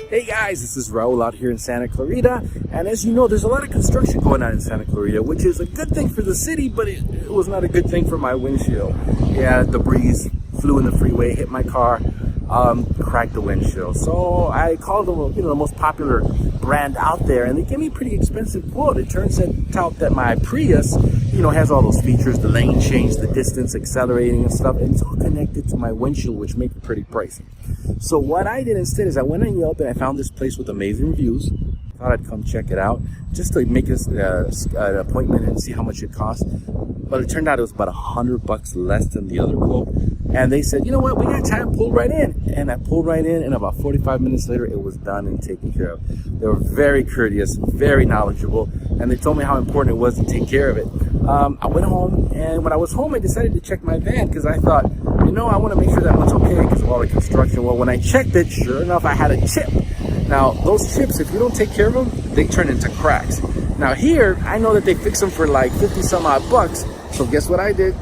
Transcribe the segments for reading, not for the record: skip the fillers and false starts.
Hey guys, this is Raul out here in Santa Clarita, and as you know, there's a lot of construction going on in Santa Clarita, which is a good thing for the city, but it was not a good thing for my windshield. Yeah, debris flew in the freeway, hit my car, cracked the windshield. So I called them, the most popular brand out there, and they gave me a pretty expensive quote. It turns out that my Prius, has all those features, the lane change, the distance accelerating and stuff, and it's all connected to my windshield, which makes it pretty pricey. So what I did instead is I went on Yelp and I found this place with amazing reviews. Thought I'd come check it out just to make this an appointment and see how much it costs. But it turned out it was about $100 less than the other quote. And they said, you know what, we got time, pull right in. And I pulled right in, and about 45 minutes later, it was done and taken care of. They were very courteous, very knowledgeable, and they told me how important it was to take care of it. I went home, and when I was home, I decided to check my van because I thought, I want to make sure that one's okay because of all the construction. Well, when I checked it, sure enough, I had a chip. Now, those chips, if you don't take care of them, they turn into cracks. Now here, I know that they fix them for like 50 some odd bucks. So guess what I did?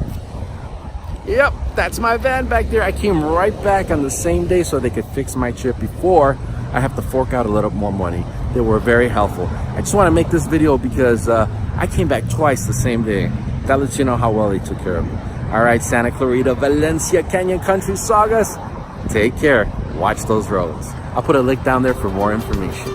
Yep, that's my van back there. I came right back on the same day so they could fix my chip before I have to fork out a little more money. They were very helpful. I just want to make this video because I came back twice the same day. That lets you know how well they took care of me. All right, Santa Clarita, Valencia, Canyon Country, Saugus. Take care. Watch those roads. I'll put a link down there for more information.